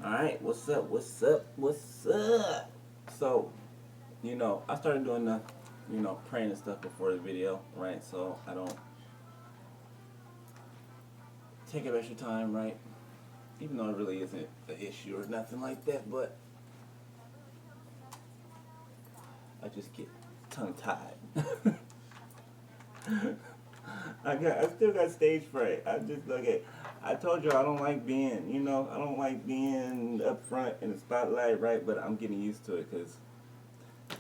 Alright, what's up, what's up, what's up? So, I started doing the, praying and stuff before the video, right? So I don't take up extra time, right? Even though it really isn't an issue or nothing like that, but I just get tongue tied. I still got stage fright. I told you I don't like being, I don't like being up front in the spotlight, right? But I'm getting used to it because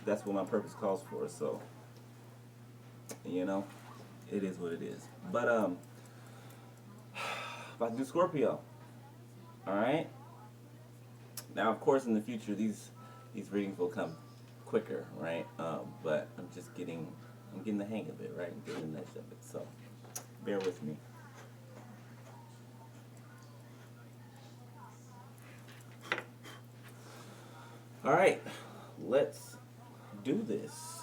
that's what my purpose calls for. So, you know, it is what it is. But about to do Scorpio. All right. Now, of course, in the future, these readings will come quicker, right? But I'm getting the hang of it, right? I'm getting the next of it. So, bear with me. All right, let's do this.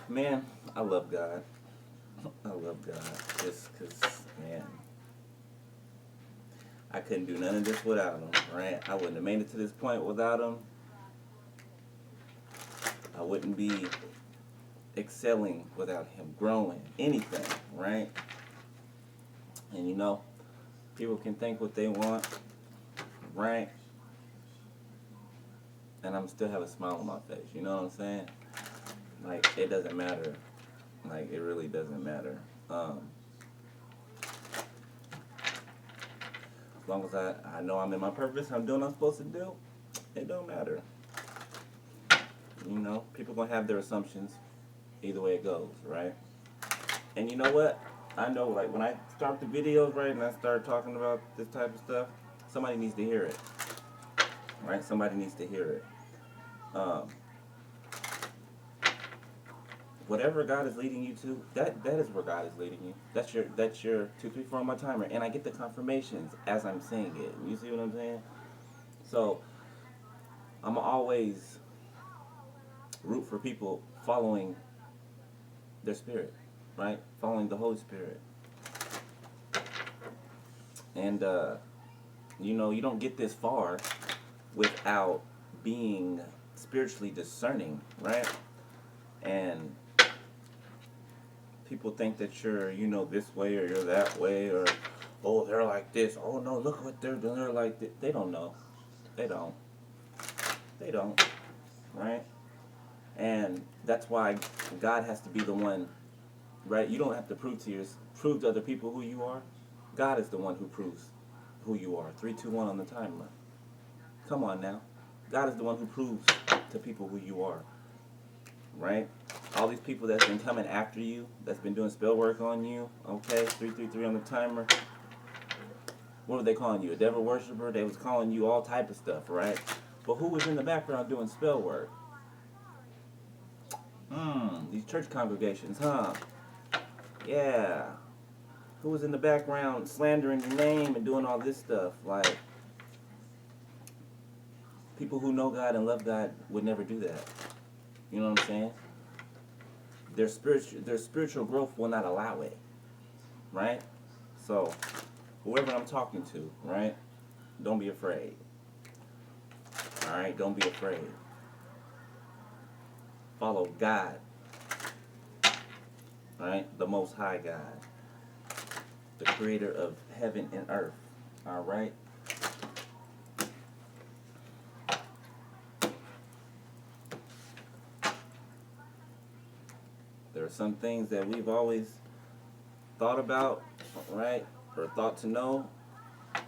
Man, I love God. I love God. Just because, man, I couldn't do none of this without Him, right? I wouldn't have made it to this point without Him. I wouldn't be excelling without Him, growing, anything, right? And people can think what they want, right? And I'm still have a smile on my face, you know what I'm saying? Like, it doesn't matter. Like, it really doesn't matter. As long as I know I'm in my purpose, I'm doing what I'm supposed to do, it don't matter. People gonna have their assumptions either way it goes, right? And you know what? I know, like, when I start the videos, right, and I start talking about this type of stuff, somebody needs to hear it, right? Somebody needs to hear it. Whatever God is leading you to, that is where God is leading you. That's your 2, 3, 4 on my timer, and I get the confirmations as I'm saying it. You see what I'm saying? So I'm always root for people following their spirit, right? Following the Holy Spirit, and you don't get this far without being spiritually discerning, right? And people think that you're, this way or you're that way, or, oh, they're like this. Oh, no, look what they're doing. They're like this. They don't know. They don't. They don't. Right? And that's why God has to be the one, right? You don't have to prove to other people who you are. God is the one who proves who you are. 3, 2, 1 on the timer. Come on now. God is the one who proves to people who you are. Right? All these people that's been coming after you, that's been doing spell work on you, okay, 3, 3, 3 on the timer. What were they calling you? A devil worshiper? They was calling you all type of stuff, right? But who was in the background doing spell work? These church congregations, huh? Yeah. Who was in the background slandering your name and doing all this stuff? Like, people who know God and love God would never do that. You know what I'm saying? Their spiritual growth will not allow it, right? So, whoever I'm talking to, right? Don't be afraid. All right, don't be afraid. Follow God, right? The Most High God, the Creator of heaven and earth. All right. There are some things that we've always thought about, right, or thought to know,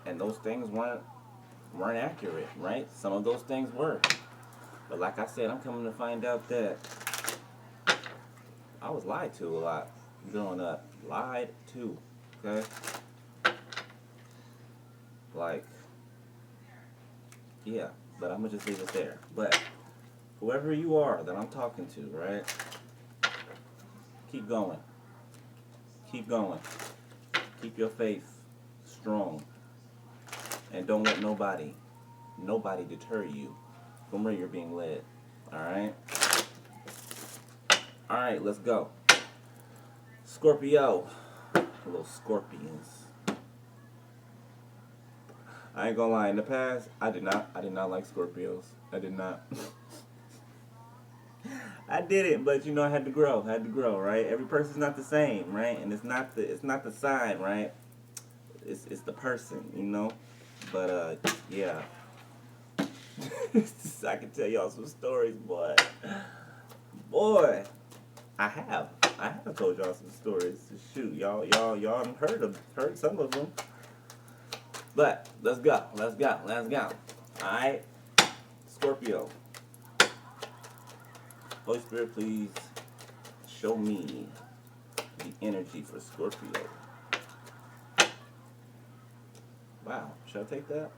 and those things weren't accurate, right? Some of those things were, but like I said, I'm coming to find out that I was lied to a lot growing up. Lied to, okay? Like, yeah, but I'm gonna just leave it there. But whoever you are that I'm talking to, right? Keep going. Keep going. Keep your faith strong. And don't let nobody deter you from where you're being led. Alright? Alright, let's go. Scorpio. Little scorpions. I ain't gonna lie, in the past, I did not like Scorpios. I did not. I didn't, but you know I had to grow, right? Every person's not the same, right? And it's not the sign, right? It's the person, you know? But yeah. I can tell y'all some stories, boy. Boy, I have told y'all some stories. Shoot, y'all done heard some of them. But let's go. Alright, Scorpio. Holy Spirit, please show me the energy for Scorpio. Wow, should I take that?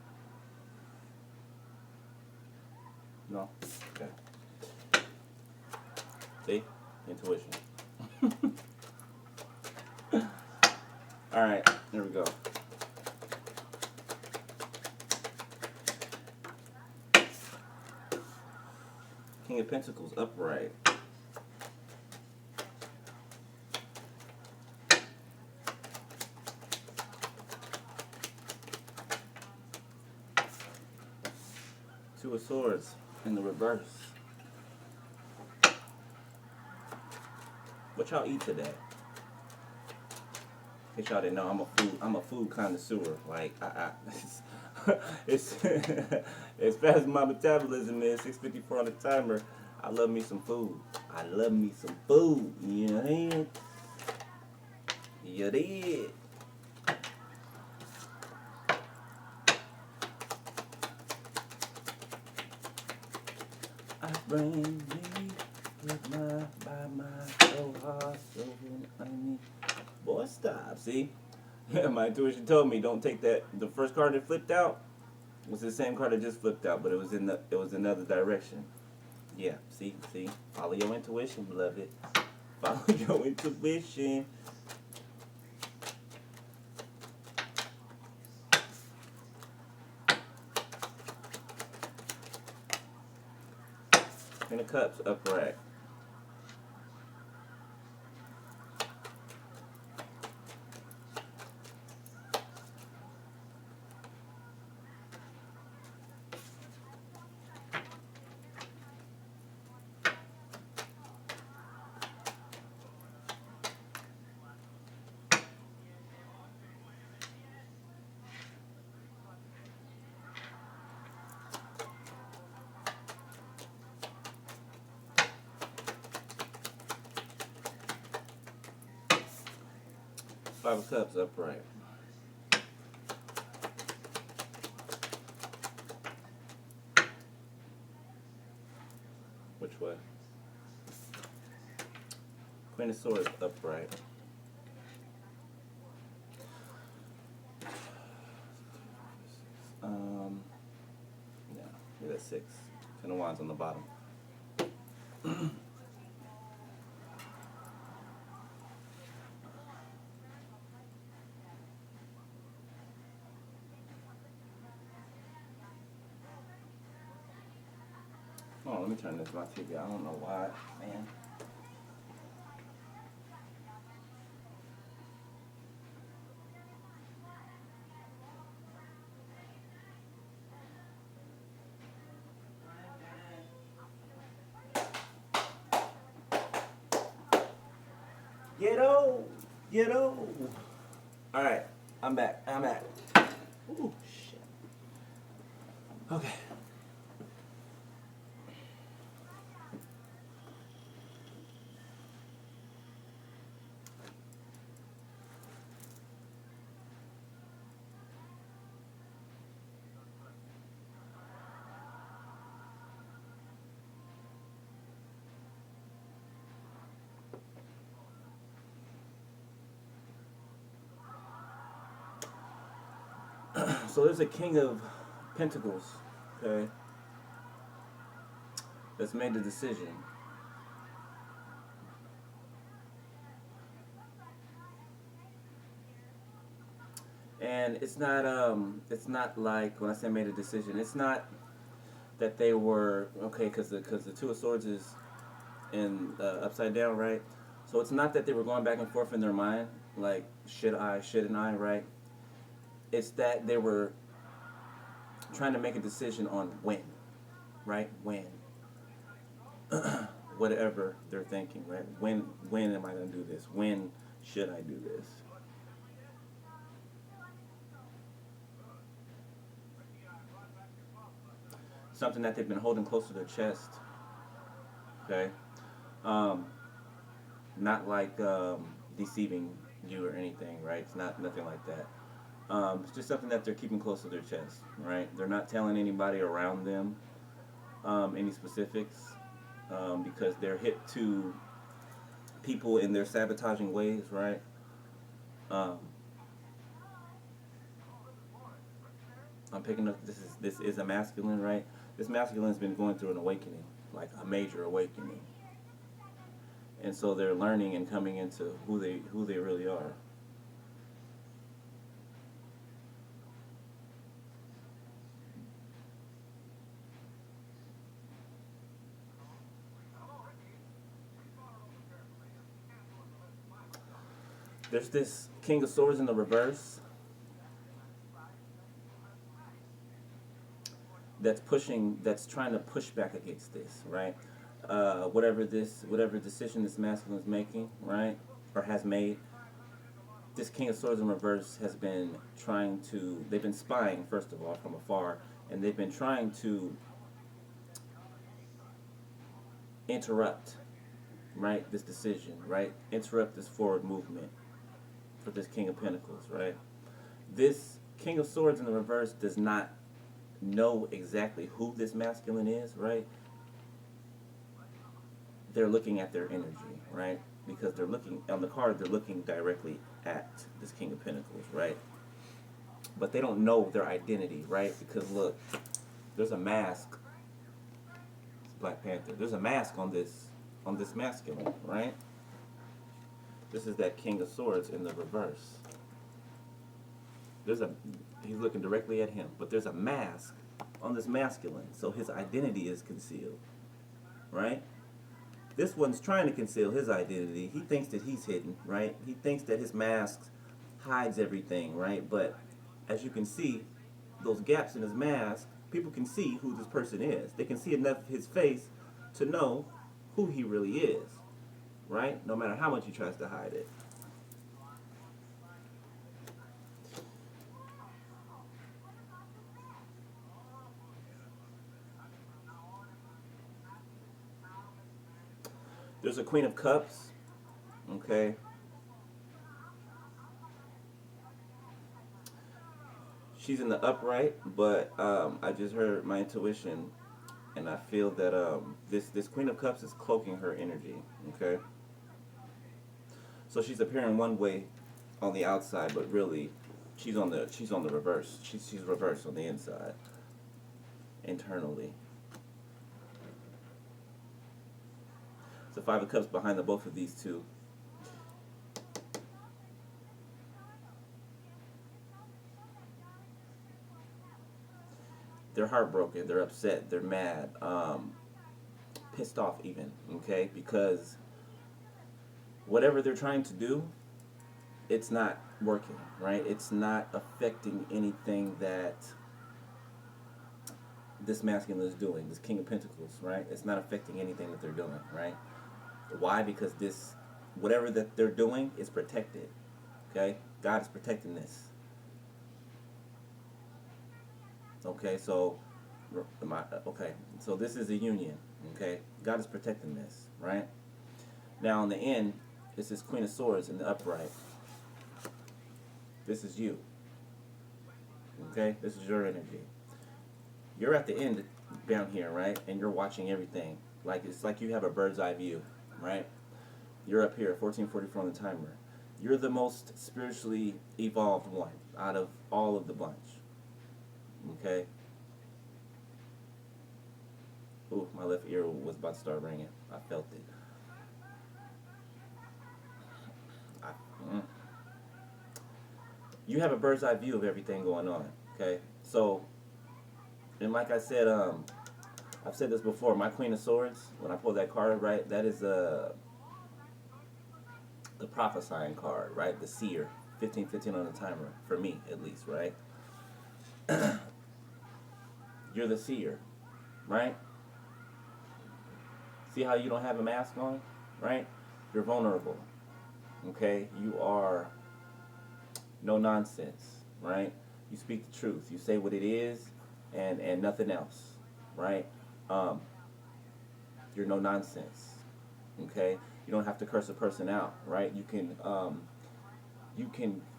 No? Okay. See? Intuition. Alright, here we go. King of Pentacles upright. Two of Swords in the reverse. What y'all eat today? In case y'all didn't know, I'm a food connoisseur. Like it's as fast as my metabolism is, 654 on the timer. I love me some food. You know what I mean? You did. I bring me with my so hard, so honey. Boy, stop. See? Yeah, my intuition told me don't take that. The first card that flipped out was the same card that just flipped out, but it was another direction. Yeah, see? Follow your intuition, beloved. Follow your intuition. Ten of Cups upright. Five of Cups upright. Which way? Queen of Swords upright. Yeah, that's 6. 10 of Wands on the bottom. Oh, let me turn this my TV. I don't know why, man. Ghetto. All right, I'm back. Ooh, shit. Okay. So there's a King of Pentacles, okay, that's made the decision. And it's not like when I say made a decision, it's not that they were okay because the Two of Swords is in upside down, right? So it's not that they were going back and forth in their mind, like shouldn't I, right? It's that they were trying to make a decision on when, right? When, whatever they're thinking, right? When am I going to do this? When should I do this? Something that they've been holding close to their chest, okay? Um, Not like deceiving you or anything, right? It's not nothing like that. It's just something that they're keeping close to their chest, right? They're not telling anybody around them any specifics because they're hip to people in their sabotaging ways, right? Um, I'm picking up. This is a masculine, right? This masculine's been going through an awakening, like a major awakening, and so they're learning and coming into who they really are. There's this King of Swords in the reverse that's trying to push back against this, right? Whatever decision this masculine is making, right, or has made, this King of Swords in reverse has been they've been spying, first of all, from afar, and they've been trying to interrupt, right, this decision, right, interrupt this forward movement for this King of Pentacles, right? This King of Swords in the reverse does not know exactly who this masculine is, right? They're looking at their energy, right? Because they're looking on the card, they're looking directly at this King of Pentacles, right? But they don't know their identity, right? Because look, there's a mask. It's Black Panther. There's a mask on this masculine, right? This is that King of Swords in the reverse. There's a He's looking directly at him, but there's a mask on this masculine, so his identity is concealed, right? This one's trying to conceal his identity. He thinks that he's hidden, right? He thinks that his mask hides everything, right? But as you can see, those gaps in his mask, people can see who this person is. They can see enough of his face to know who he really is, right? No matter how much he tries to hide it. There's a Queen of Cups, okay? She's in the upright, but I just heard my intuition, and I feel that this Queen of Cups is cloaking her energy, okay? So she's appearing one way on the outside, but really, she's on the reverse. She's reversed on the inside, internally. So Five of Cups behind the both of these two. They're heartbroken, they're upset, they're mad, pissed off even, okay? Because whatever they're trying to do, it's not working, right? It's not affecting anything that this masculine is doing, this King of Pentacles, right? It's not affecting anything that they're doing, right? Why? Because whatever that they're doing is protected, okay? God is protecting this. Okay, so this is a union. Okay, God is protecting this, right? Now, on the end, this is Queen of Swords in the upright. This is you. Okay, this is your energy. You're at the end down here, right? And you're watching everything. Like it's like you have a bird's eye view, right? You're up here at 1444 on the timer. You're the most spiritually evolved one out of all of the bunch. Okay. Ooh, my left ear was about to start ringing. I felt it. I, mm. you have a bird's eye view of everything going on. Okay, so, and like I said, I've said this before. My Queen of Swords, when I pull that card, right, that is the prophesying card, right, the seer. 15-15 on the timer for me, at least, right. You're the seer, right? See how you don't have a mask on, right? You're vulnerable. Okay, you are no nonsense, right? You speak the truth. You say what it is, and nothing else, right? Um, you're no nonsense. Okay, you don't have to curse a person out, right? You can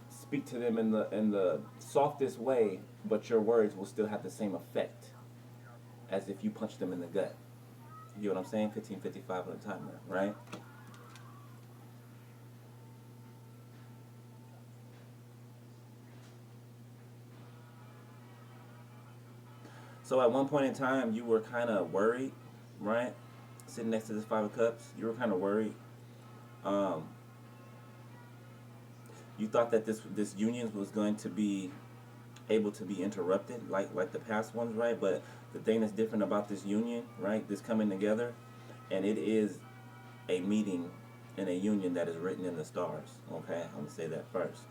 speak to them in the softest way, but your words will still have the same effect as if you punch them in the gut. You know what I'm saying? 15:55 on the timer, right? So at one point in time, you were kind of worried, right? Sitting next to this Five of Cups, you were kind of worried. Um, you thought that this union was going to be able to be interrupted, like the past ones, right? But the thing that's different about this union, right? This coming together, and it is a meeting and a union that is written in the stars. Okay, I'm gonna say that first.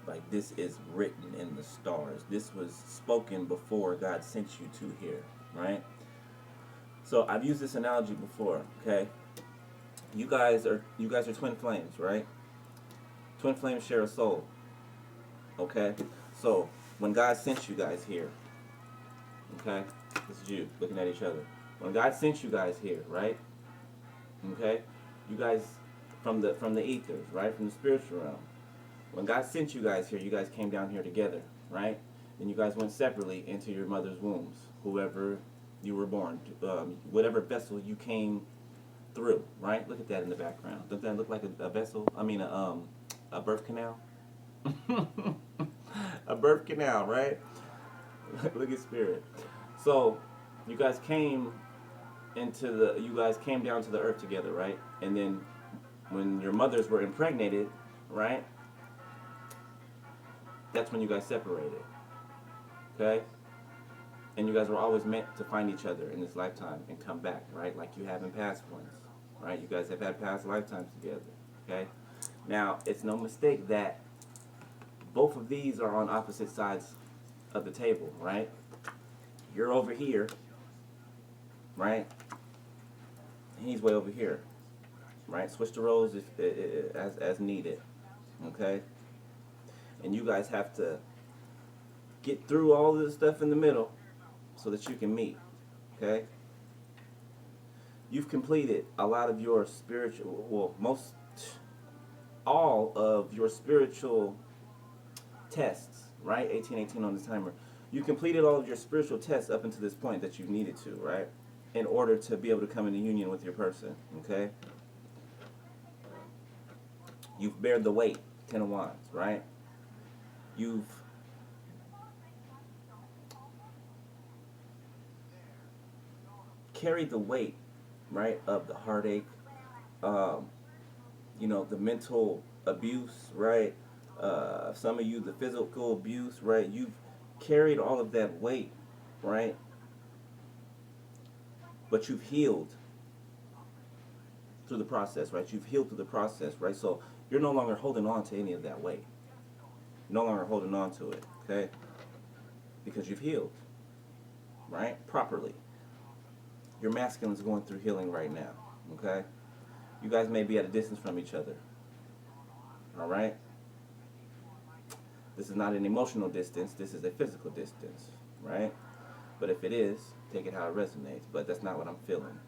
Like, this is written in the stars. This was spoken before God sent you to here, right? So I've used this analogy before. Okay, you guys are twin flames, right? Twin flames share a soul. Okay, so when God sent you guys here, okay, this is you looking at each other. When God sent you guys here, right? Okay, you guys from the ethers, right, from the spiritual realm. When God sent you guys here, you guys came down here together, right? And you guys went separately into your mother's wombs, whoever you were born, whatever vessel you came through, right? Look at that in the background. Doesn't that look like a vessel? I mean, a birth canal. A birth canal, right? Look at spirit. So, you guys you guys came down to the earth together, right? And then when your mothers were impregnated, right? That's when you guys separated. Okay? And you guys were always meant to find each other in this lifetime and come back, right? Like you have in past ones, right? You guys have had past lifetimes together, okay? Now, it's no mistake that both of these are on opposite sides of the table, right? You're over here, right? He's way over here, right? Switch the roles as needed, okay? And you guys have to get through all of this stuff in the middle so that you can meet, okay? You've completed a lot of your spiritual, well, all of your spiritual tests, right? 18:18 on the timer. You completed all of your spiritual tests up until this point that you needed to, right? In order to be able to come into union with your person, okay? You've bared the weight, 10 of Wands, right? You've carried the weight, right, of the heartache, um, the mental abuse, right? Some of you, the physical abuse, right? You've carried all of that weight, right? But you've healed through the process, right? You've healed through the process, right? So you're no longer holding on to any of that weight. No longer holding on to it, okay? Because you've healed, right? Properly. Your masculine is going through healing right now, okay? You guys may be at a distance from each other, all right? This is not an emotional distance. This is a physical distance, right? But if it is, take it how it resonates. But that's not what I'm feeling.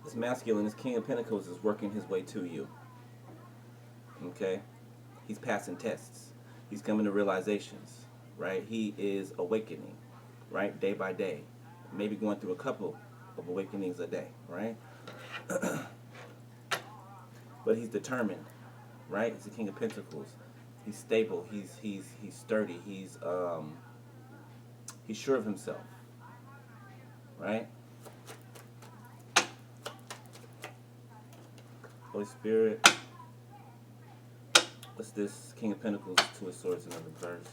This masculine, this King of Pentacles, is working his way to you, okay? He's passing tests. He's coming to realizations, right? He is awakening, right? Day by day. Maybe going through a couple of awakenings a day, right? But he's determined, right? He's the King of Pentacles. He's stable. He's sturdy. He's sure of himself, right? Holy Spirit. What's this? King of Pentacles, Two of Swords in the reverse.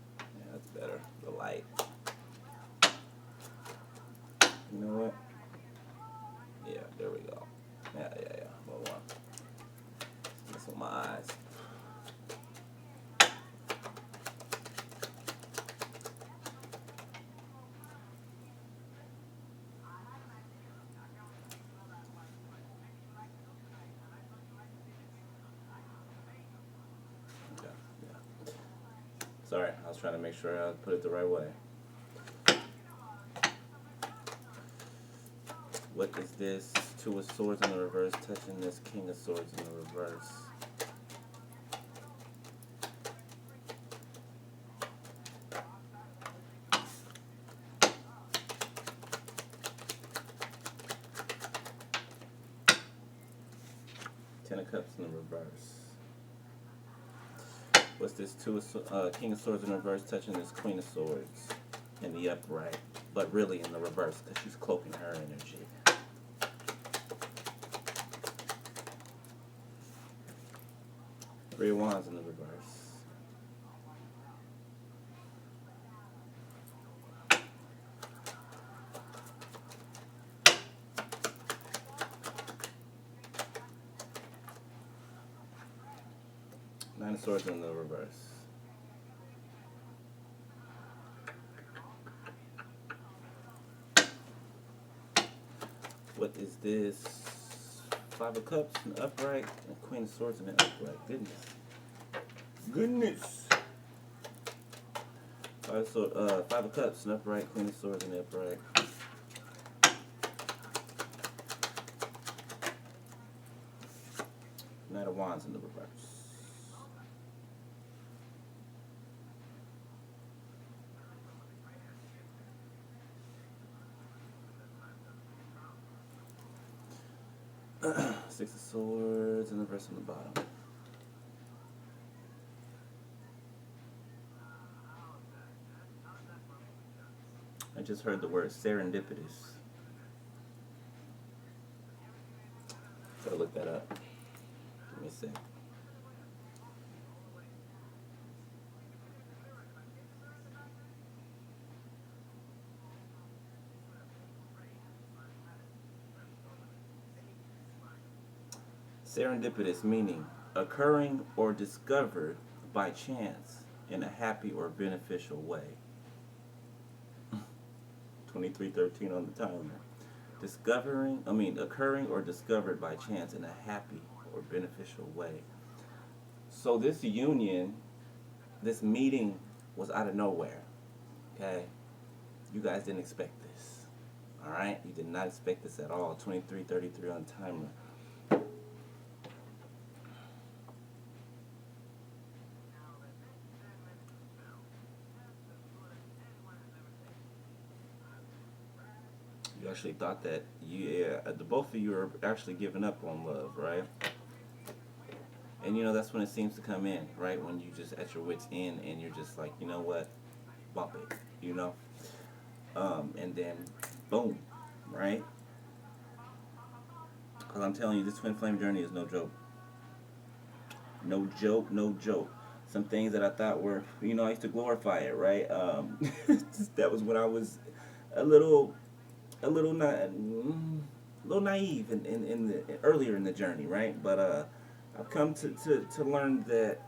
Yeah, that's better. The light. You know what? Yeah, there we go. Yeah. Hold on. This with my eyes. Okay, yeah. Sorry, I was trying to make sure I put it the right way. What is this? Two of Swords in the reverse touching this King of Swords in the reverse. Ten of Cups in the reverse. What's this? King of Swords in reverse touching this Queen of Swords in the upright, but really in the reverse because she's cloaking her energy. Three of Wands in the reverse. Nine of Swords in the reverse. What is this? Five of Cups in the upright and Queen of Swords in the upright. Goodness. Five of Cups in the upright, Queen of Swords in the upright. Knight of Wands in the reverse. Six of Swords and the reverse on the bottom. I just heard the word serendipitous. Gotta look that up. Give me a sec. Serendipitous meaning occurring or discovered by chance in a happy or beneficial way. 2313 on the timer. Occurring or discovered by chance in a happy or beneficial way. So this union, this meeting was out of nowhere. Okay? You guys didn't expect this. Alright? You did not expect this at all. 2333 on the timer. You actually thought that the both of you are actually giving up on love, right? And you know that's when it seems to come in, right? When you just at your wits end and you're just like, you know what, bump it, you know. And then boom, right? Because I'm telling you, this twin flame journey is no joke. No joke, no joke. Some things that I thought were, you know, I used to glorify it, right? That was when I was a little naive in the earlier in the journey, right? But I've come to learn that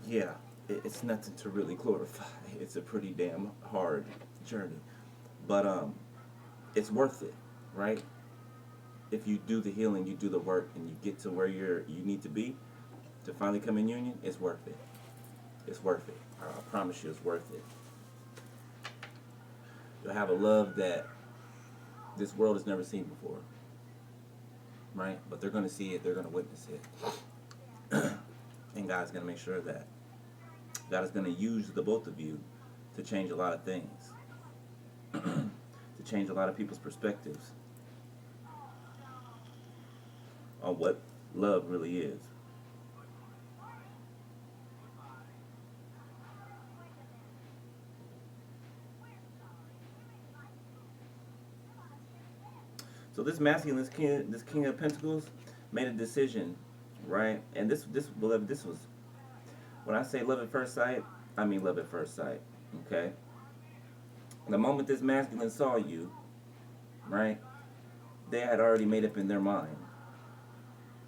yeah, it's nothing to really glorify. It's a pretty damn hard journey, but it's worth it, right? If you do the healing, you do the work, and you get to where you need to be to finally come in union, it's worth it. It's worth it. I promise you, it's worth it. You'll have a love that this world has never seen before, right? But they're going to see it. They're going to witness it. And God's going to make sure that God is going to use the both of you to change a lot of things. To change a lot of people's perspectives on what love really is. So this masculine, this king of pentacles, made a decision, right? And this beloved, this was, when I say love at first sight, I mean love at first sight. Okay. The moment this masculine saw you, right, they had already made up in their mind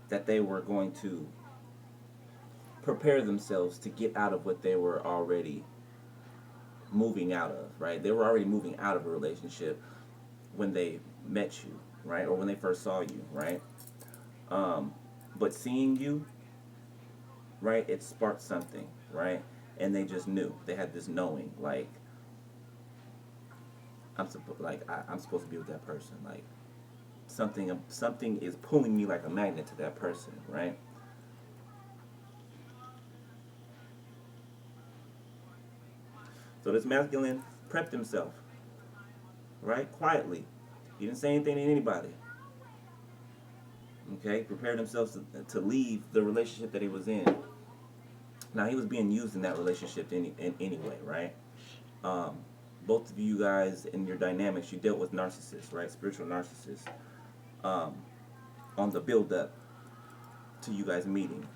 that they were going to prepare themselves to get out of what they were already moving out of, right? They were already moving out of a relationship when they met you, right? Or when they first saw you, right? But seeing you, right, it sparked something, right? And they just knew. They had this knowing, like, I'm supposed to be with that person. Like, something is pulling me like a magnet to that person, right? So this masculine prepped himself, right? Quietly. He didn't say anything to anybody. Okay? Prepared himself to leave the relationship that he was in. Now, he was being used in that relationship anyway, right? Both of you guys in your dynamics, you dealt with narcissists, right? Spiritual narcissists. On the build up to you guys meeting.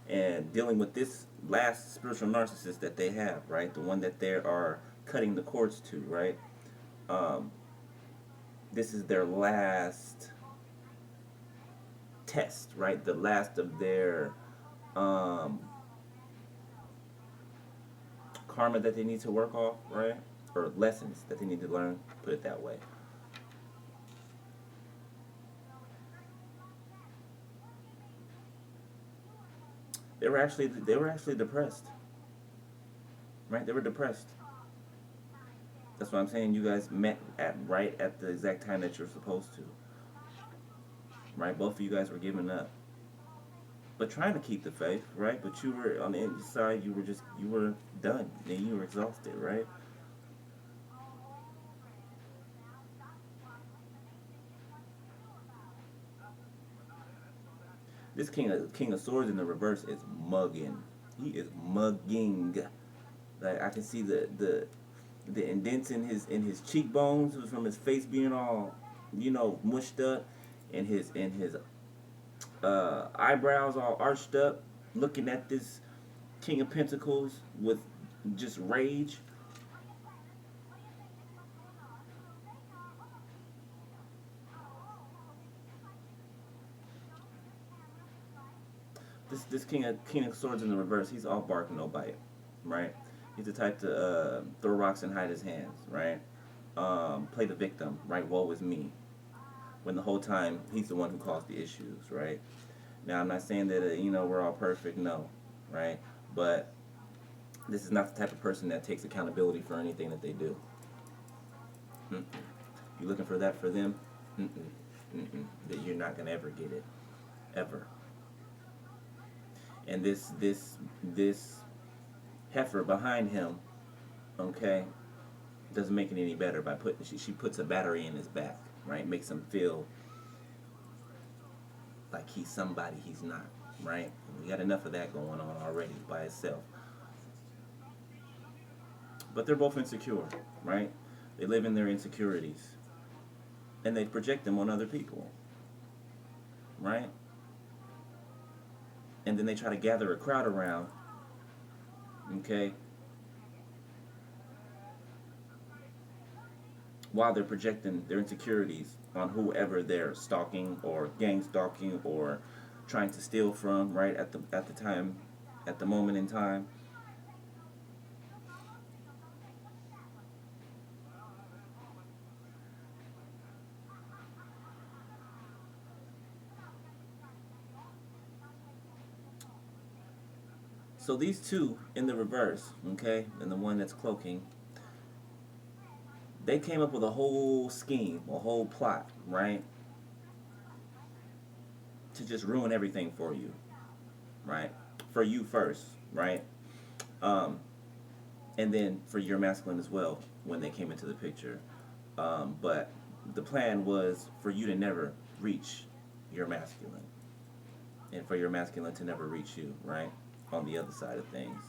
And dealing with this last spiritual narcissist that they have, right? The one that they are cutting the cords to, right? This is their last test, right? The last of their karma that they need to work off, right? Or lessons that they need to learn, put it that way. They were actually depressed, right? They were depressed. That's what I'm saying. You guys met right at the exact time that you're supposed to, right? Both of you guys were giving up, but trying to keep the faith, right? But you were on the inside. You were done, and you were exhausted, right? This king of swords in the reverse is mugging. He is mugging. Like, I can see the indents in his cheekbones from his face being all, mushed up, and his eyebrows all arched up, looking at this King of Pentacles with just rage. This King of Swords in the reverse, he's all bark no bite, right? He's the type to throw rocks and hide his hands, right? Play the victim, right? Woe is me. When the whole time he's the one who caused the issues, right? Now, I'm not saying that we're all perfect, no, right? But this is not the type of person that takes accountability for anything that they do. Mm-mm. You looking for that for them? Mm-mm. Mm-mm. That you're not gonna ever get it, ever. And this heifer behind him, okay, doesn't make it any better by putting she puts a battery in his back, right? Makes him feel like he's somebody he's not, right? We got enough of that going on already by itself. But they're both insecure, right? They live in their insecurities, and they project them on other people, right? And then they try to gather a crowd around, okay, while they're projecting their insecurities on whoever they're stalking or gang stalking or trying to steal from, right, at the time, at the moment in time. So these two in the reverse, okay, and the one that's cloaking, they came up with a whole scheme, a whole plot, right, to just ruin everything for you, right, for you first, right. Um, and then for your masculine as well when they came into the picture. But the plan was for you to never reach your masculine, and for your masculine to never reach you, right? On the other side of things.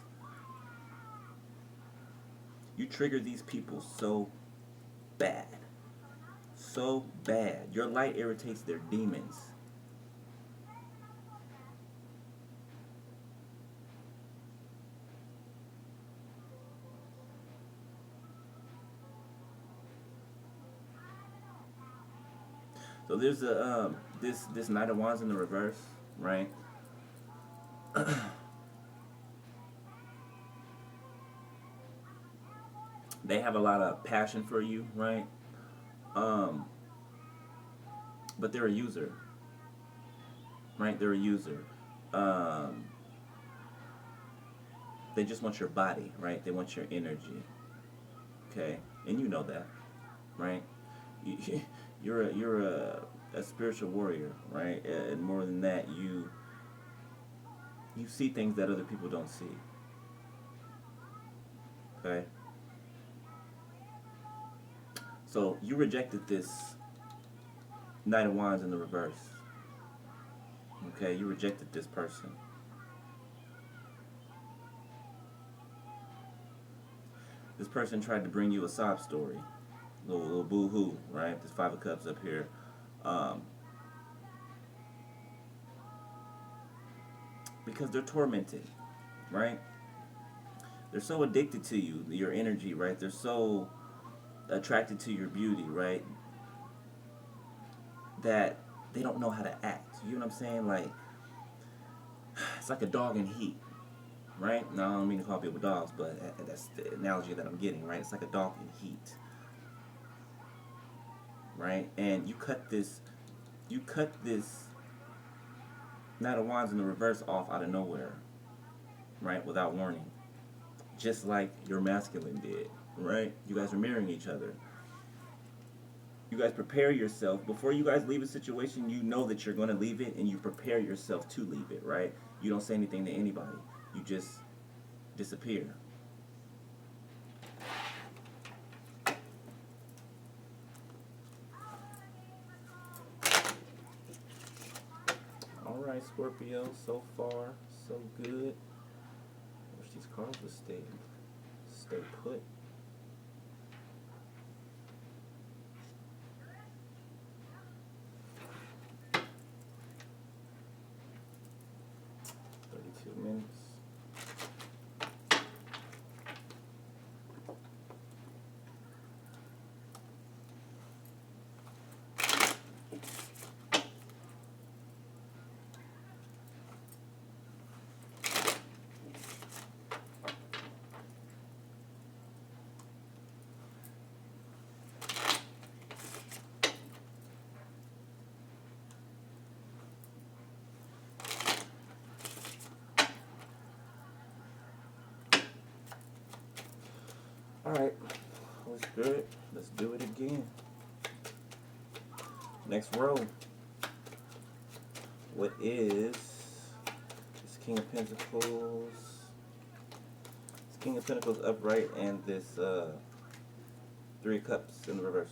You trigger these people so bad. So bad. Your light irritates their demons. So there's a this Knight of Wands in the reverse, right? They have a lot of passion for you, right? Um, but they're a user, right? They're a user. Um, they just want your body, right? They want your energy, okay? And you know that, right? You, you're a spiritual warrior, right? And more than that, you see things that other people don't see, okay? So you rejected this Knight of Wands in the reverse, okay? You rejected this person. This person tried to bring you a sob story, little boo-hoo, right? This Five of Cups up here. Um, because they're tormented, right? They're so addicted to you, your energy, right? They're so attracted to your beauty, right? That they don't know how to act. You know what I'm saying? Like, it's like a dog in heat, right? Now, I don't mean to call people dogs, but that's the analogy that I'm getting, right? It's like a dog in heat, right? And you cut this Knight of Wands in the reverse off out of nowhere, right? Without warning. Just like your masculine did, right? You guys are mirroring each other. You guys prepare yourself before you guys leave a situation. You know that you're going to leave it, and you prepare yourself to leave it, right? You don't say anything to anybody. You just disappear. All right, Scorpio. So far, so good. I wish these cards would stay put. Minutes. All right, Holy Spirit, let's do it again. Next row. What is this King of Pentacles? This King of Pentacles upright, and this Three of Cups in the reverse.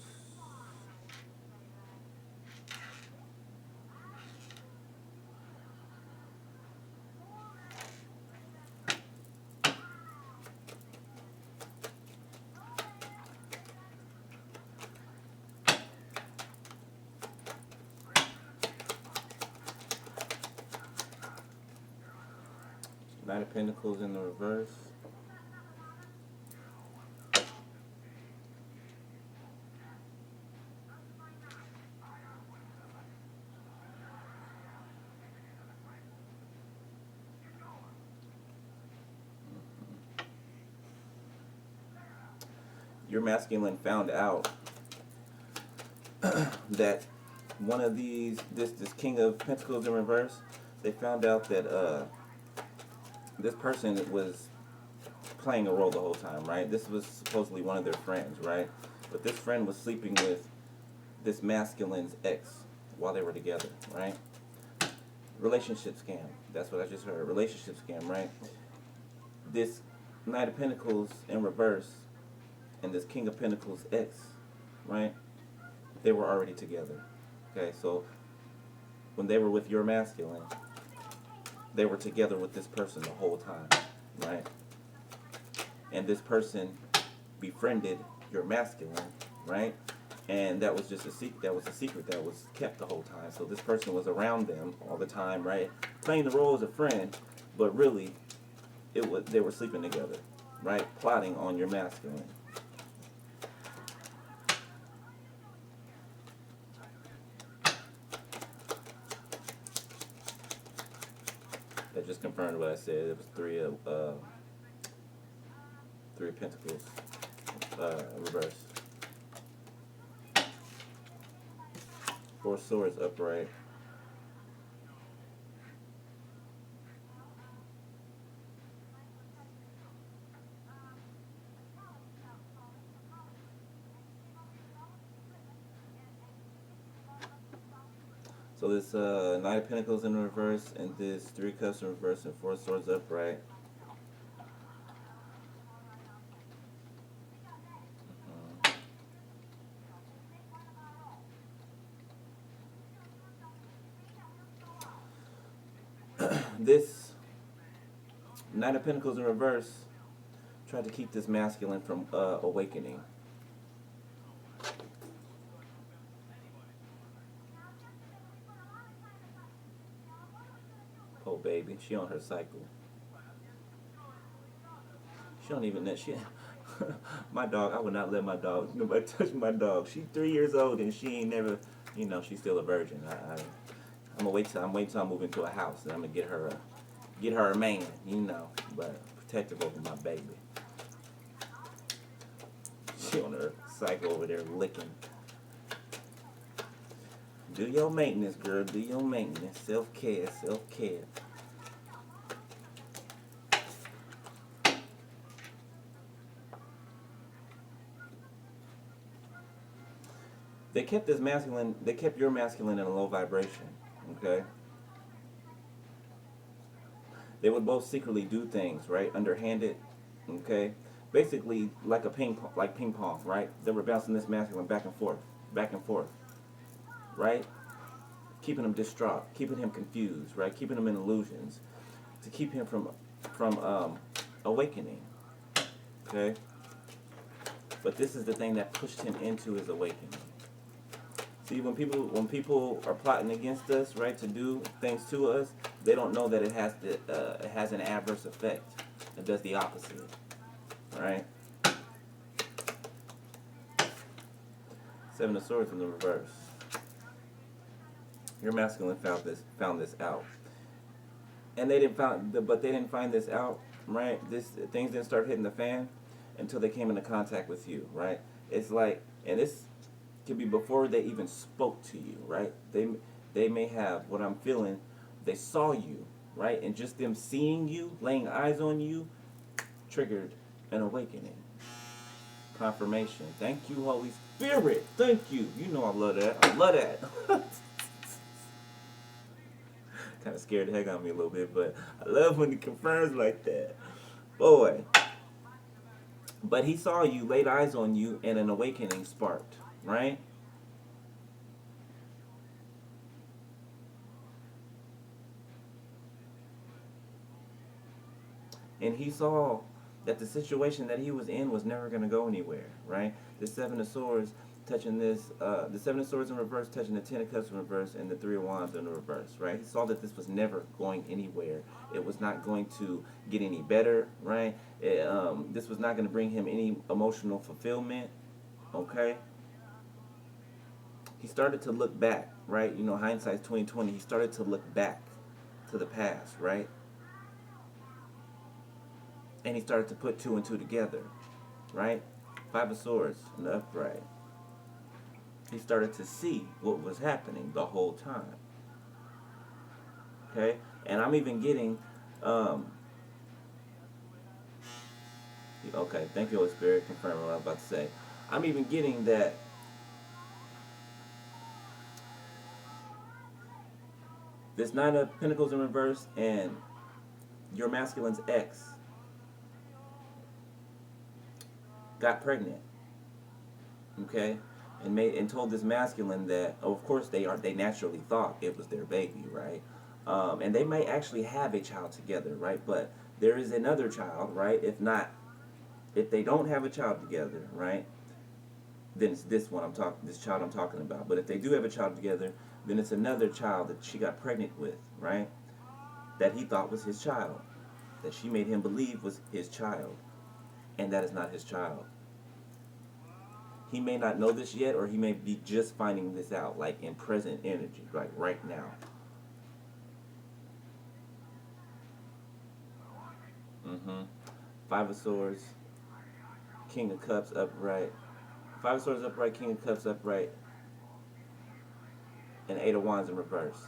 Nine of Pentacles in the reverse. Your masculine found out that one of these, this King of Pentacles in reverse, they found out that this person was playing a role the whole time, right? This was supposedly one of their friends, right? But this friend was sleeping with this masculine's ex while they were together, right? Relationship scam. That's what I just heard. Relationship scam, right? This Knight of Pentacles in reverse and this King of Pentacles X, right? They were already together. Okay, so when they were with your masculine, they were together with this person the whole time, right? And this person befriended your masculine, right? And that was just a secret. That was a secret that was kept the whole time. So this person was around them all the time, right? Playing the role as a friend, but really, they were sleeping together, right? Plotting on your masculine. That just confirmed what I said. It was three of Pentacles, reverse. Four of Swords upright. So this Knight of Pentacles in reverse, and this Three of Cups in reverse, and Four of Swords upright. This Knight of Pentacles in reverse tried to keep this masculine from awakening. Oh baby, she on her cycle. She don't even know she. My dog, I would not let my dog. Nobody touch my dog. She's 3 years old and she ain't never. You know, she's still a virgin. I'm gonna wait till I move into a house and I'm gonna get her a man. You know, but protective over my baby. She on her cycle over there licking. Do your maintenance, girl. Do your maintenance. Self-care, self-care. They kept this masculine, they kept your masculine in a low vibration, okay? They would both secretly do things, right? Underhanded, okay? Basically like ping pong, right? They were bouncing this masculine back and forth, right? Keeping him distraught, keeping him confused, right? Keeping him in illusions to keep him from awakening, okay? But this is the thing that pushed him into his awakening. See, when people are plotting against us, right, to do things to us, they don't know that it has an adverse effect. It does the opposite, right? Seven of Swords in the reverse. Your masculine found this out, and they didn't find this out, right? Things didn't start hitting the fan until they came into contact with you, right? It's like, and this could be before they even spoke to you, right? They may have, what I'm feeling, they saw you, right? And just them seeing you, laying eyes on you, triggered an awakening. Confirmation. Thank you, Holy Spirit. Thank you. You know I love that. I love that. Kind of scared the heck out of me a little bit, but I love when it confirms like that. Boy. But he saw you, laid eyes on you, and an awakening sparked, right? And he saw that the situation that he was in was never going to go anywhere, right? The Seven of Swords touching the Seven of Swords in reverse touching the Ten of Cups in reverse and the Three of Wands in the reverse, right? He saw that this was never going anywhere. It was not going to get any better, right? This was not going to bring him any emotional fulfillment, okay? He started to look back, right? You know, hindsight's 20/20. He started to look back to the past, right? And he started to put two and two together, right? Five of Swords in the upright. He started to see what was happening the whole time. Okay? And I'm even getting, okay, thank you, Holy Spirit, confirming what I'm about to say. I'm even getting that this Nine of Pentacles in reverse and your masculine's ex, got pregnant, okay, and told this masculine that, oh, of course they naturally thought it was their baby, right? And they may actually have a child together, right? But there is another child, right? If they don't have a child together, right? Then it's this child I'm talking about. But if they do have a child together, then it's another child that she got pregnant with, right? That he thought was his child, that she made him believe was his child, and that is not his child. He may not know this yet, or he may be just finding this out, like in present energy, like right now. Mm-hmm. Five of Swords, King of Cups upright. Five of Swords upright, King of Cups upright, and Eight of Wands in reverse.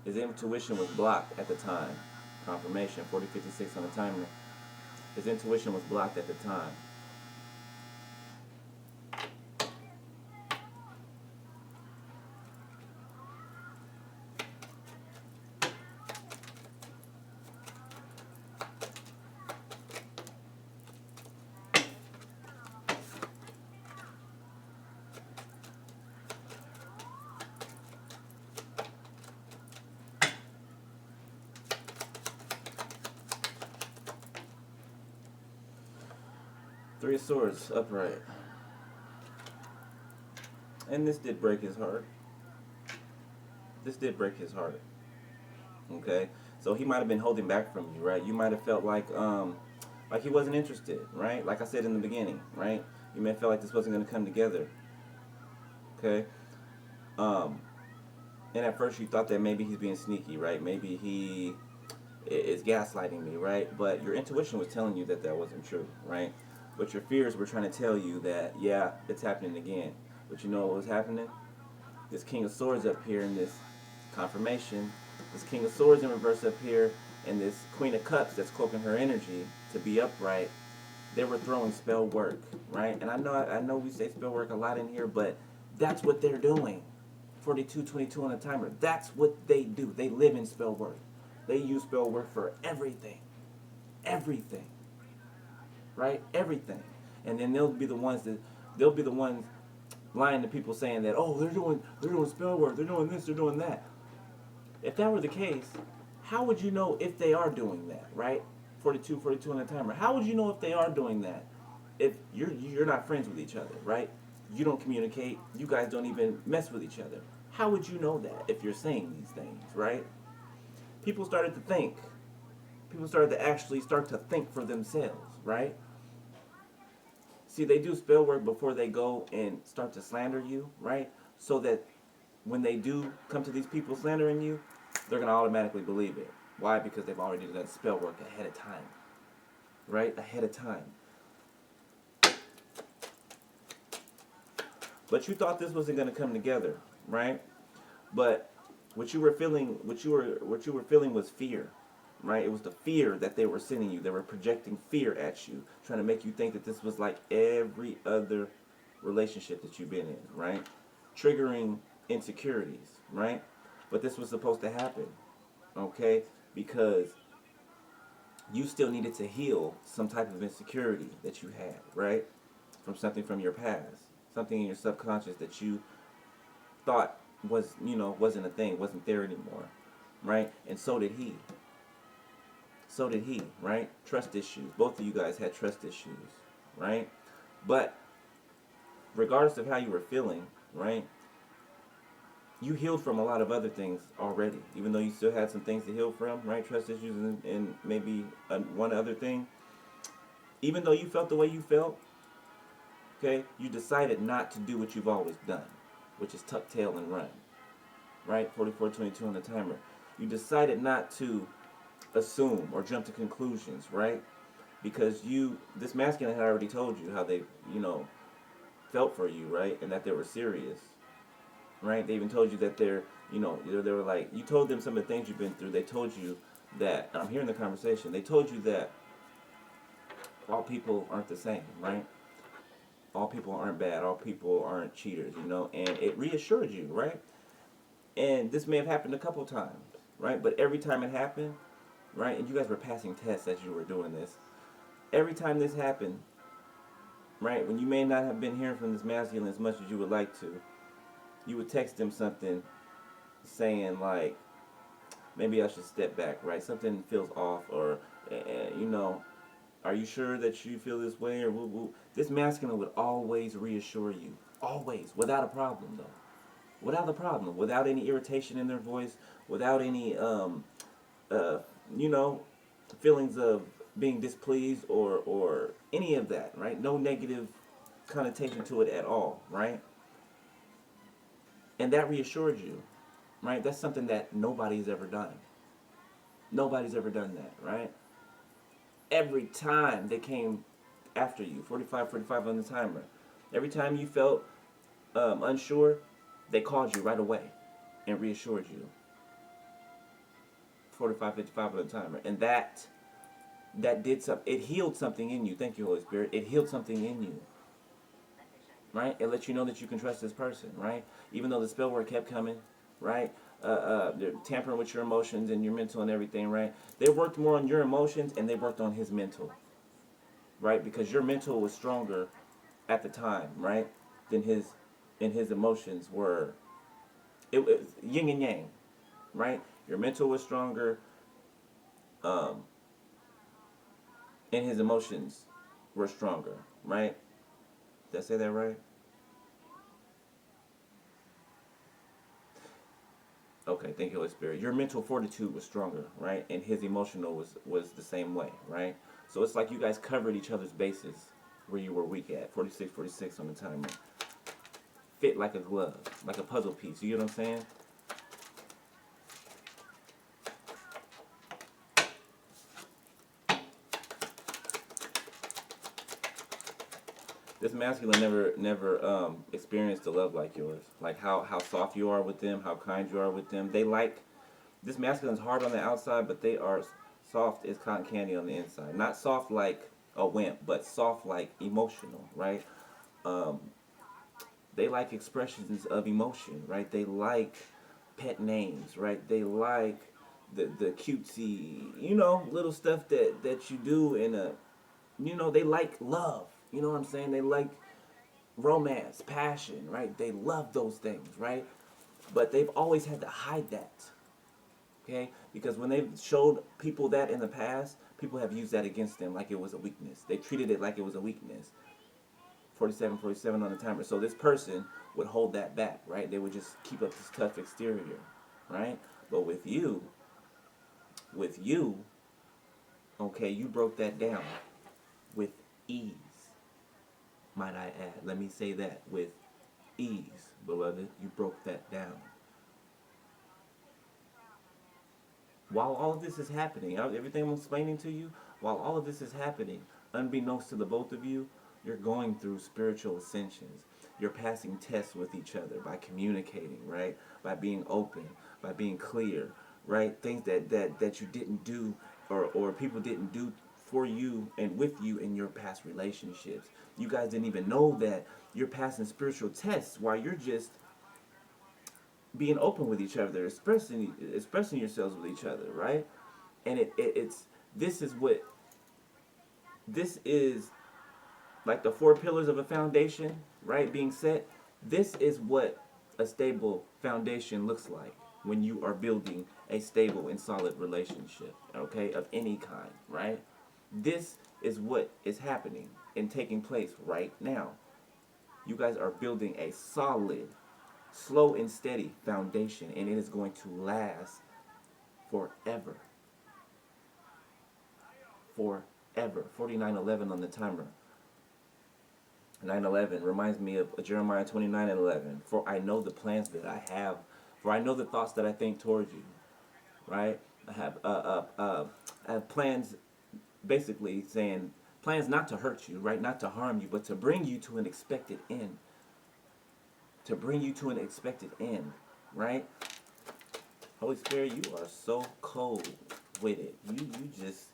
His intuition was blocked at the time. Confirmation, 4056 on the timer. His intuition was blocked at the time. Three of Swords upright. And this did break his heart. This did break his heart. Okay? So he might have been holding back from you, right? You might have felt like he wasn't interested, right? Like I said in the beginning, right? You may have felt like this wasn't going to come together. Okay? And at first you thought that maybe he's being sneaky, right? Maybe he is gaslighting me, right? But your intuition was telling you that that wasn't true, right? But your fears were trying to tell you that, yeah, it's happening again. But you know what was happening? This King of Swords up here in this confirmation, this King of Swords in reverse up here, and this Queen of Cups that's cloaking her energy to be upright. They were throwing spell work, right? And I know we say spell work a lot in here, but that's what they're doing. 4222 on the timer. That's what they do. They live in spell work. They use spell work for everything. Everything. Right? Everything. And then they'll be the ones lying to people saying that, oh, they're doing spell work, they're doing this, they're doing that. If that were the case, how would you know if they are doing that, right? 42 on the timer. How would you know if they are doing that if you're not friends with each other, right? You don't communicate. You guys don't even mess with each other. How would you know that if you're saying these things, right? People started to think. People started to actually start to think for themselves, right? See, they do spell work before they go and start to slander you, right? So that when they do come to these people slandering you, they're going to automatically believe it. Why? Because they've already done spell work ahead of time, right? Ahead of time. But you thought this wasn't going to come together, right? But what you were feeling was fear, right? It was the fear that they were sending you. They were projecting fear at you, trying to make you think that this was like every other relationship that you've been in, right? Triggering insecurities, right? But this was supposed to happen, okay? Because you still needed to heal some type of insecurity that you had, right? From something from your past, something in your subconscious that you thought wasn't a thing, wasn't there anymore, right? And so did he. So did he, right? Trust issues. Both of you guys had trust issues, right? But regardless of how you were feeling, right? You healed from a lot of other things already, even though you still had some things to heal from, right? Trust issues and maybe one other thing. Even though you felt the way you felt, okay, you decided not to do what you've always done, which is tuck tail and run, right? 4422 on the timer. You decided not to assume or jump to conclusions, right? Because this masculine had already told you how they, felt for you, right? And that they were serious, right? They even told you that they were like, you told them some of the things you've been through. They told you that, I'm hearing the conversation, they told you that all people aren't the same, right? All people aren't bad. All people aren't cheaters, and it reassured you, right? And this may have happened a couple times, right? But every time it happened, right, and you guys were passing tests as you were doing this, every time this happened, right, when you may not have been hearing from this masculine as much as you would like to, you would text him something saying like, maybe I should step back, right? Something feels off, or you know, are you sure that you feel this way, or woo woo? This masculine would always reassure you, always, without a problem though, without a problem, without any irritation in their voice, without any uh, you know, feelings of being displeased or any of that, right? No negative connotation to it at all, right? And that reassured you, right? That's something that nobody's ever done. Nobody's ever done that, right? Every time they came after you, 45, 45 on the timer. Every time you felt unsure, they called you right away and reassured you. 45, 55 on the timer. And that did something. It healed something in you. Thank you, Holy Spirit. It healed something in you, right? It lets you know that you can trust this person, right? Even though the spell word kept coming, right? They're tampering with your emotions and your mental and everything, right? They worked more on your emotions and they worked on his mental, right? Because your mental was stronger at the time, right? Than his, and his emotions were. It was yin and yang, right? Your mental was stronger, um, and his emotions were stronger, right? Did I say that right? Okay, thank you, Holy Spirit. Your mental fortitude was stronger, right? And his emotional was the same way, right? So it's like you guys covered each other's bases where you were weak at. 46, 46 on the timer. Fit like a glove, like a puzzle piece. You get what I'm saying? This masculine never experienced a love like yours. Like how soft you are with them, how kind you are with them. They like, this masculine's hard on the outside, but they are soft as cotton candy on the inside. Not soft like a wimp, but soft like emotional, right? Um, they like expressions of emotion, right? They like pet names, right? They like the cutesy, little stuff that you do in a, they like love. You know what I'm saying? They like romance, passion, right? They love those things, right? But they've always had to hide that, okay? Because when they've showed people that in the past, people have used that against them like it was a weakness. They treated it like it was a weakness. 47, 47 on the timer. So this person would hold that back, right? They would just keep up this tough exterior, right? But with you, okay, you broke that down with ease, might I add. Let me say that, with ease, beloved. You broke that down. While all of this is happening, everything I'm explaining to you, while all of this is happening, unbeknownst to the both of you, you're going through spiritual ascensions. You're passing tests with each other by communicating, right? By being open, by being clear, right? Things that you didn't do, or people didn't do for you and with you in your past relationships. You guys didn't even know that you're passing spiritual tests while you're just being open with each other, expressing yourselves with each other, right? And it's this is what this is, like the four pillars of a foundation, right? Being set. This is what a stable foundation looks like when you are building a stable and solid relationship, okay, of any kind, right? This is what is happening and taking place right now. You guys are building a solid, slow and steady foundation, and it is going to last forever. Forever. 49:11 on the timer. 9:11 reminds me of Jeremiah 29:11. For I know the plans that I have. For I know the thoughts that I think towards you. Right? I have plans, basically saying plans not to hurt you, right? Not to harm you, but to bring you to an expected end. To bring you to an expected end, right? Holy Spirit, you are so cold with it. You just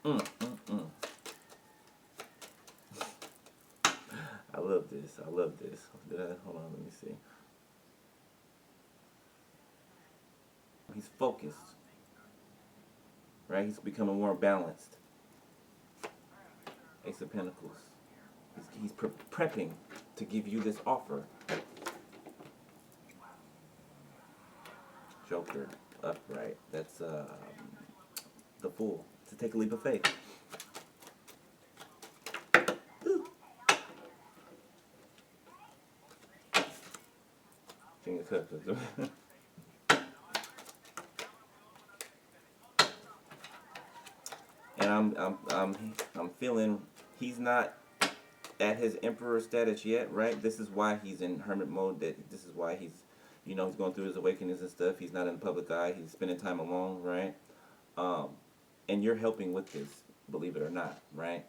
mm, mm, mm. I love this. I love this. Hold on, let me see. He's focused, right? He's becoming more balanced. Ace of Pentacles. He's prepping to give you this offer. Joker, upright. That's the Fool. To take a leap of faith. King of Cups. And I'm feeling he's not at his emperor status yet, right? This is why he's in hermit mode. This is why he's, he's going through his awakenings and stuff. He's not in the public eye. He's spending time alone, right? And you're helping with this, believe it or not, right?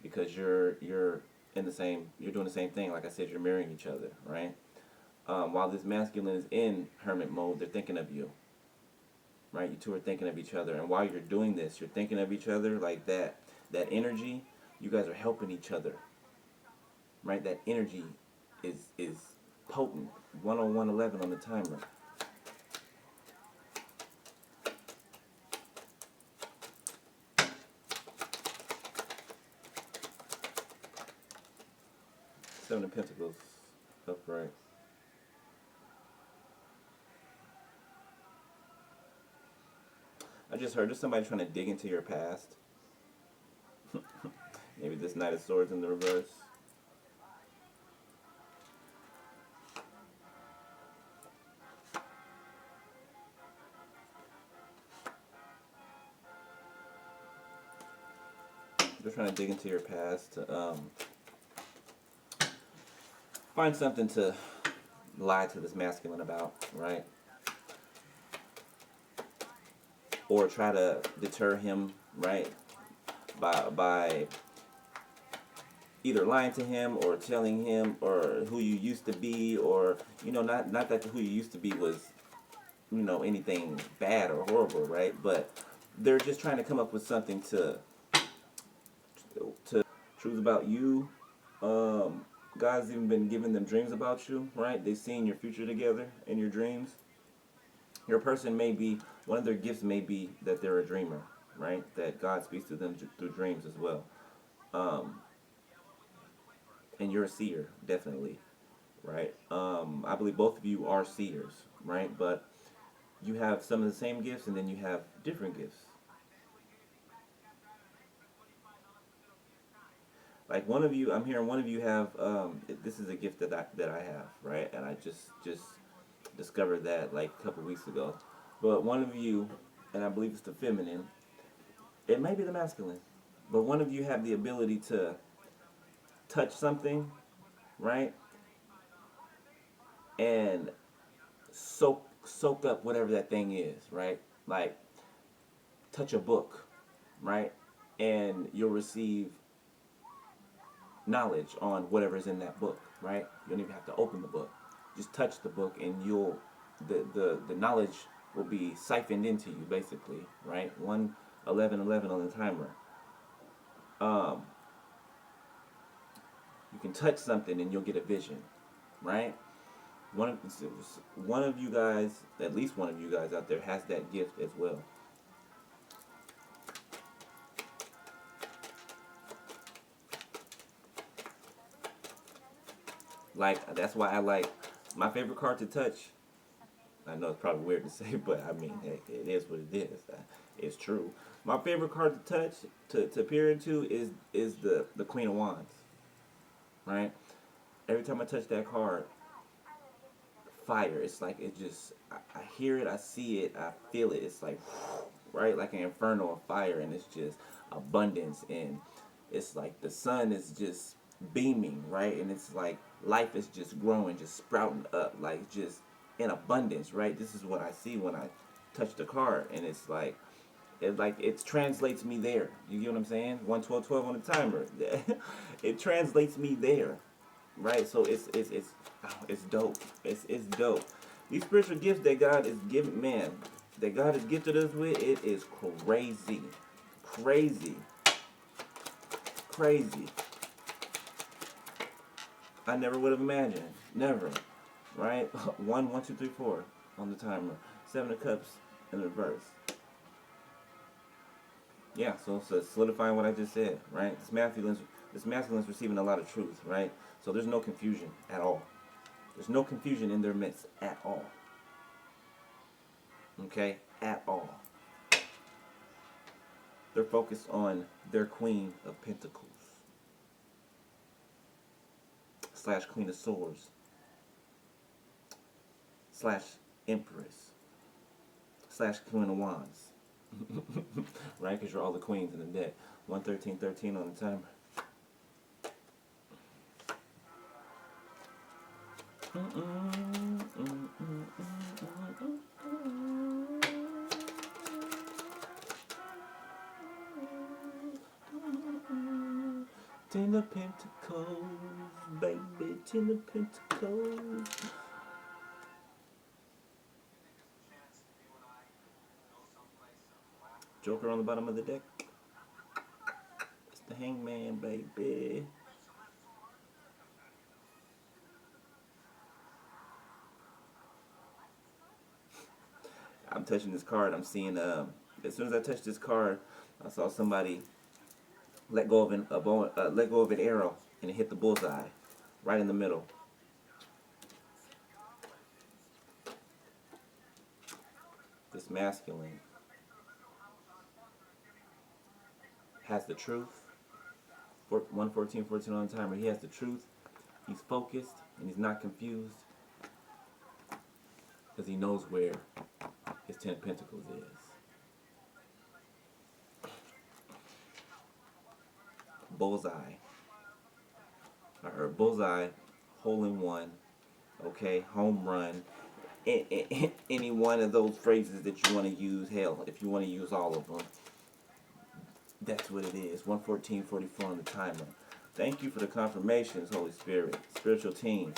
Because you're in the same, you're doing the same thing. Like I said, you're mirroring each other, right? While this masculine is in hermit mode, they're thinking of you, right? You two are thinking of each other, and while you're doing this, you're thinking of each other like that. That energy, you guys are helping each other, right? That energy is potent. 10111 on the timer. Seven of Pentacles, upright. I just heard there's somebody trying to dig into your past. Maybe this Knight of Swords in the reverse. They're trying to dig into your past to find something to lie to this masculine about, right? Or try to deter him, right? By either lying to him or telling him or who you used to be, or not that who you used to be was anything bad or horrible, right? But they're just trying to come up with something to truth about you. God's even been giving them dreams about you, right? They've seen your future together in your dreams. Your person may be, one of their gifts may be that they're a dreamer, right? That God speaks to them through dreams as well. And you're a seer, definitely, right? I believe both of you are seers, right? But you have some of the same gifts, and then you have different gifts. Like one of you, I'm hearing one of you have, this is a gift that I have, right? And I just discovered that like a couple weeks ago. But one of you, and I believe it's the feminine, it may be the masculine, but one of you have the ability to touch something, right? And soak up whatever that thing is, right? Like touch a book, right? And you'll receive knowledge on whatever's in that book, right? You don't even have to open the book. Just touch the book and the knowledge will be siphoned into you, basically, right? 1-11-11 on the timer. You can touch something and you'll get a vision, right? One of you guys, at least one of you guys out there has that gift as well. Like, that's why I like my favorite card to touch. I know it's probably weird to say, but I mean, it is what it is. It's true. My favorite card to touch, to peer into, is the Queen of Wands, right? Every time I touch that card, fire. It's like it just, I hear it, I see it, I feel it. It's like, right, like an inferno of fire, and it's just abundance, and it's like the sun is just beaming, right? And it's like life is just growing, just sprouting up, like just in abundance, right? This is what I see when I touch the card, and it's like it translates me there. You get what I'm saying? 1-12-12 on the timer. It translates me there, right? So it's dope. It's dope. These spiritual gifts that God is giving, man, that God has gifted us with, it is crazy, crazy, crazy. I never would have imagined. Never. Right? 1, 2, 3, 4 on the timer. 7 of Cups in the reverse. Yeah, so solidifying what I just said, right? This masculine This masculine is receiving a lot of truth, right? So there's no confusion at all. There's no confusion in their midst at all. Okay? At all. They're focused on their Queen of Pentacles / Queen of Swords / Empress / Queen of Wands. Right? Because you're all the queens in the deck. 11313 on the timer. Ten of Pentacles, baby, Ten of Pentacles. Joker on the bottom of the deck. It's the Hangman, baby. I'm touching this card. I'm seeing, as soon as I touched this card, I saw somebody let go of an arrow, and it hit the bullseye, right in the middle. This masculine has the truth. 11414 on the timer. He has the truth. He's focused and he's not confused because he knows where his Ten of Pentacles is. Bullseye. Or bullseye, hole in one, okay, home run. Any one of those phrases that you want to use, hell, if you want to use all of them, that's what it is. 11444 on the timer. Thank you for the confirmations, Holy Spirit. Spiritual team.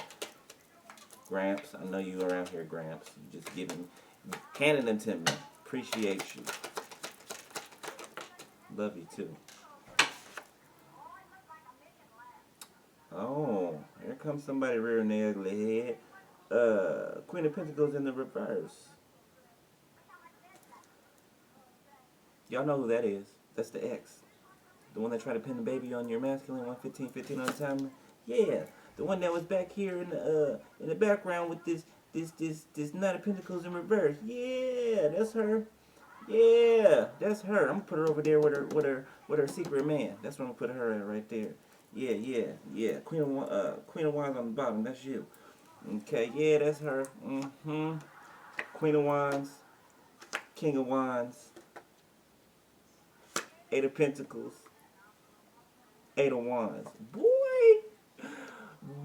Gramps, I know you around here, Gramps. You just handing them to me. Appreciate you. Love you too. Oh, here comes somebody rearing their ugly head. Queen of Pentacles in the reverse. Y'all know who that is. That's the ex. The one that tried to pin the baby on your masculine. 11515 on the timer. Yeah, the one that was back here in the background with this Knight of Pentacles in reverse. Yeah, that's her. Yeah, that's her. I'm gonna put her over there with her secret man. That's where I'm gonna put her at right there. Yeah. Queen of Wands on the bottom. That's you. Okay, yeah, that's her. Queen of Wands, King of Wands, Eight of Pentacles, Eight of Wands.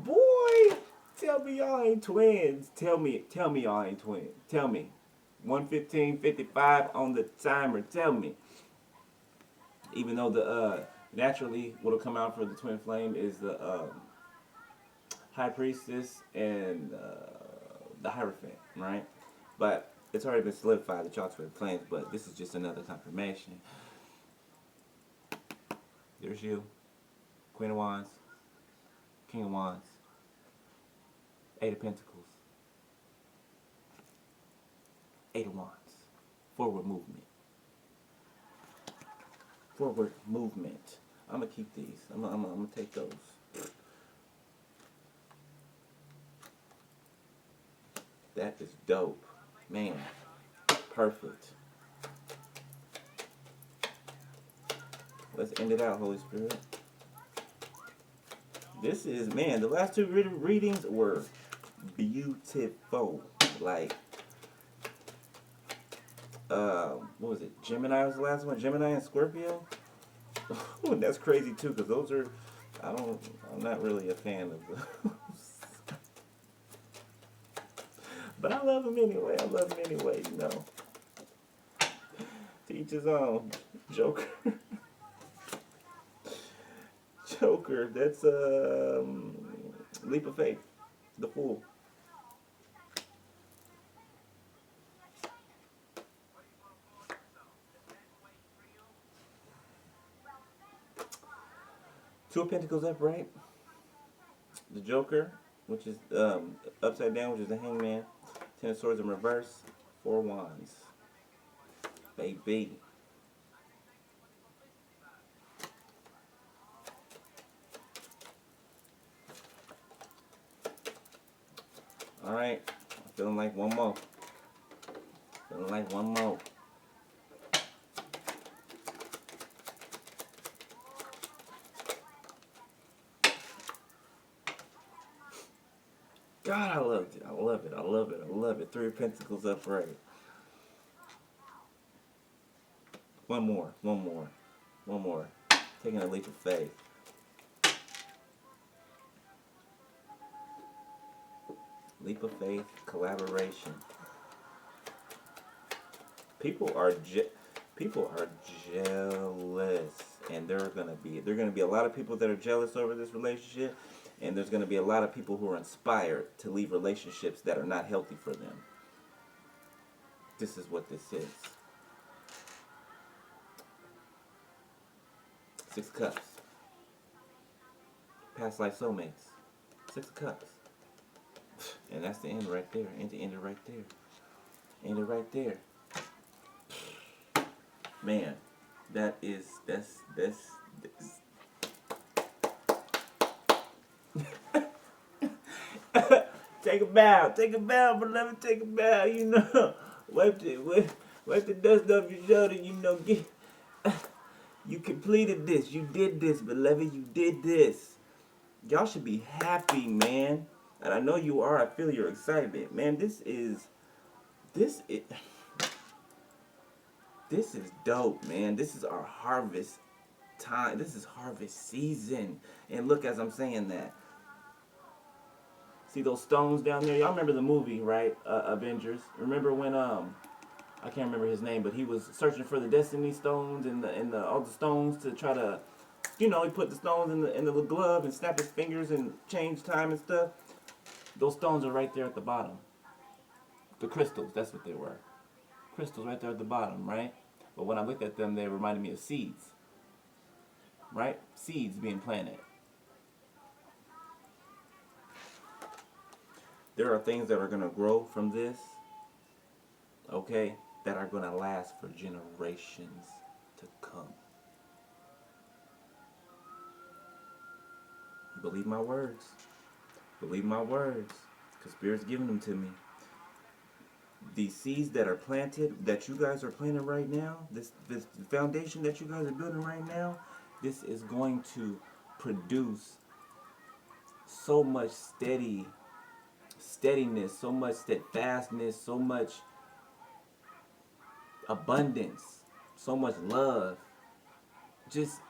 Boy, tell me y'all ain't twins. Tell me y'all ain't twins. Tell me. 115:55 on the timer. Tell me. Even though the naturally what'll come out for the twin flame is the High Priestess and the Hierophant, right? But it's already been solidified that y'all twin flames, but this is just another confirmation. There's you. Queen of Wands, King of Wands, Eight of Pentacles, Eight of Wands. Forward movement. Forward movement. I'm going to keep these. I'm going to take those. That is dope. Man. Perfect. Let's end it out, Holy Spirit. This is, man, the last two readings were beautiful. Like, what was it? Gemini was the last one. Gemini and Scorpio. And that's crazy too, because those are, I'm not really a fan of those. But I love them anyway. You know. To each his own. Joker. Joker. That's Leap of Faith. The Fool. Two of Pentacles upright. The Joker, which is upside down, which is the Hangman. Ten of Swords in reverse. Four Wands. Baby. Alright. I'm feeling like one more. Feeling like one more. God, I loved it. I love it. I love it. I love it. Three of Pentacles upright. One more. One more. One more. Taking a leap of faith. Leap of faith. Collaboration. People are jealous, and there are gonna be a lot of people that are jealous over this relationship, and there's gonna be a lot of people who are inspired to leave relationships that are not healthy for them. This is what this is. Six of Cups. Past life soulmates. Six of Cups. And that's the end right there. End it right there. End it right there. Man, that's take a bow, beloved, take a bow, you know. Wipe the dust off your shoulder, you know, you completed this, you did this, beloved, you did this. Y'all should be happy, man. And I know you are, I feel your excitement. Man, this is dope, man. This is our harvest time. This is harvest season. And look, as I'm saying that, see those stones down there? Y'all remember the movie, right? Avengers. Remember when I can't remember his name, but he was searching for the Destiny stones and all the stones to try to, you know, he put the stones in the glove and snap his fingers and change time and stuff. Those stones are right there at the bottom. The crystals, that's what they were. Crystals right there at the bottom, right? But when I looked at them, they reminded me of seeds. Right? Seeds being planted. There are things that are going to grow from this, okay, that are going to last for generations to come. Believe my words. Believe my words. Because Spirit's giving them to me. These seeds that are planted, that you guys are planting right now, this foundation that you guys are building right now, this is going to produce so much steadiness, so much steadfastness, so much abundance, so much love. Just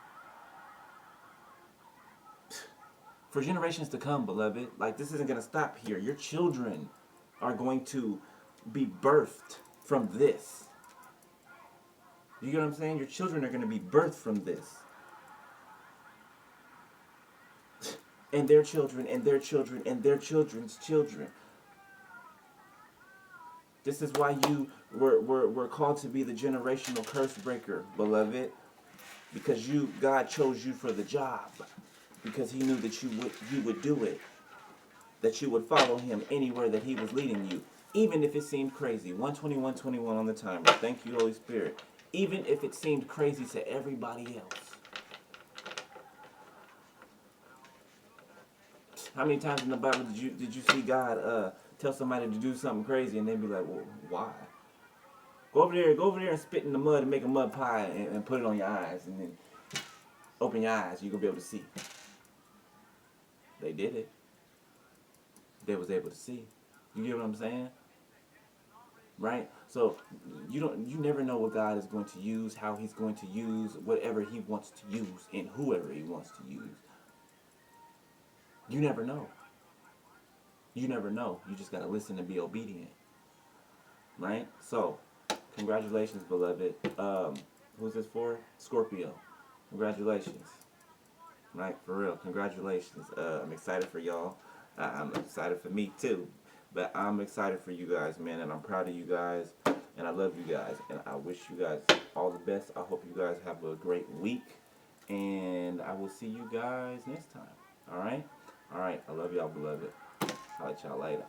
for generations to come, beloved. Like, this isn't going to stop here. Your children are going to be birthed from this. You get what I'm saying? Your children are going to be birthed from this. And their children, and their children, and their children's children. This is why you were called to be the generational curse breaker, beloved. Because God chose you for the job. Because he knew that you would do it. That you would follow him anywhere that he was leading you. Even if it seemed crazy. 121:21 on the timer. Thank you, Holy Spirit. Even if it seemed crazy to everybody else. How many times in the Bible did you see God tell somebody to do something crazy and then be like, well, why? Go over there and spit in the mud and make a mud pie and put it on your eyes, and then open your eyes, you're gonna be able to see. They did it. They was able to see. You get what I'm saying? Right? So you never know what God is going to use, how he's going to use whatever he wants to use, and whoever he wants to use. You never know. You never know. You just got to listen and be obedient. Right? So, congratulations, beloved. Who's this for? Scorpio. Congratulations. Right? For real. Congratulations. I'm excited for y'all. I'm excited for me, too. But I'm excited for you guys, man. And I'm proud of you guys. And I love you guys. And I wish you guys all the best. I hope you guys have a great week. And I will see you guys next time. All right? All right. I love y'all, beloved. I'll let y'all later.